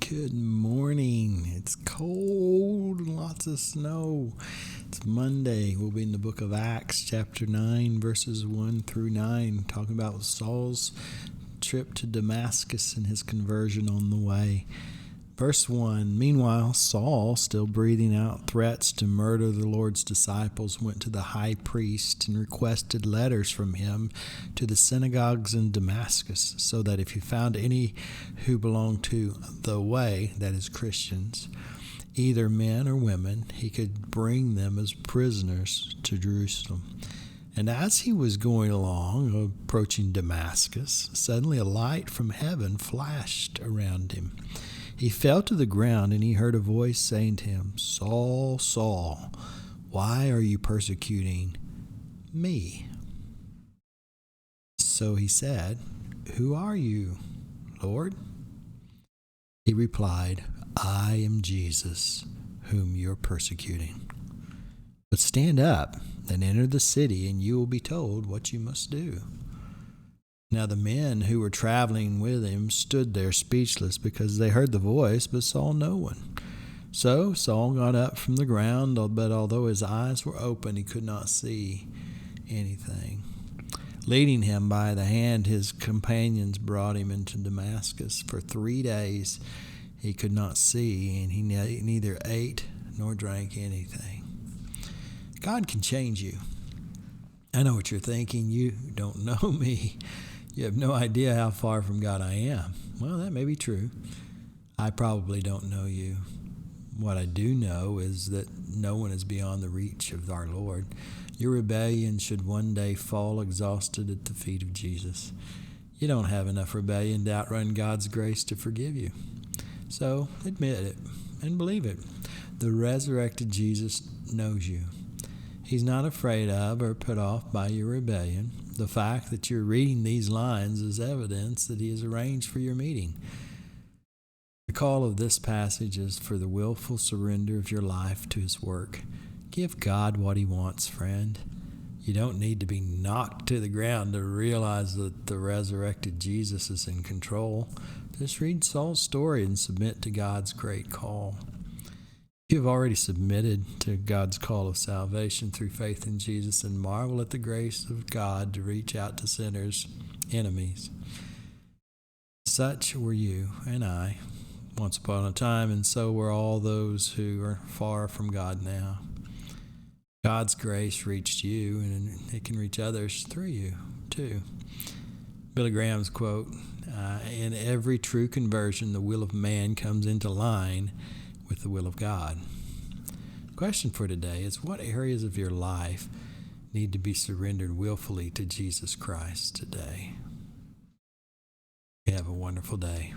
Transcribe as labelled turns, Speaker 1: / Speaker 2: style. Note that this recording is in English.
Speaker 1: Good morning. It's cold and lots of snow. It's Monday. We'll be in the book of Acts, chapter 9, verses 1 through 9, talking about Saul's trip to Damascus and his conversion on the way. Verse 1, meanwhile, Saul, still breathing out threats to murder the Lord's disciples, went to the high priest and requested letters from him to the synagogues in Damascus, so that if he found any who belonged to the way, that is Christians, either men or women, he could bring them as prisoners to Jerusalem. And as he was going along, approaching Damascus, suddenly a light from heaven flashed around him. He fell to the ground, and he heard a voice saying to him, "Saul, Saul, why are you persecuting me?" So he said, "Who are you, Lord?" He replied, "I am Jesus, whom you're persecuting. But stand up and enter the city, and you will be told what you must do." Now the men who were traveling with him stood there speechless, because they heard the voice but saw no one. So Saul got up from the ground, but although his eyes were open, he could not see anything. Leading him by the hand, his companions brought him into Damascus. For 3 days he could not see, and he neither ate nor drank anything. God can change you. I know what you're thinking. You don't know me. You have no idea how far from God I am. Well, that may be true. I probably don't know you. What I do know is that no one is beyond the reach of our Lord. Your rebellion should one day fall exhausted at the feet of Jesus. You don't have enough rebellion to outrun God's grace to forgive you. So admit it and believe it. The resurrected Jesus knows you. He's not afraid of or put off by your rebellion. The fact that you're reading these lines is evidence that he has arranged for your meeting. The call of this passage is for the willful surrender of your life to his work. Give God what he wants, friend. You don't need to be knocked to the ground to realize that the resurrected Jesus is in control. Just read Saul's story and submit to God's great call. You have already submitted to God's call of salvation through faith in Jesus, and marvel at the grace of God to reach out to sinners, enemies. Such were you and I once upon a time, and so were all those who are far from God now. God's grace reached you, and it can reach others through you too. Billy Graham's quote, "In every true conversion, the will of man comes into line with the will of God." The question for today is, what areas of your life need to be surrendered willfully to Jesus Christ today? Have a wonderful day.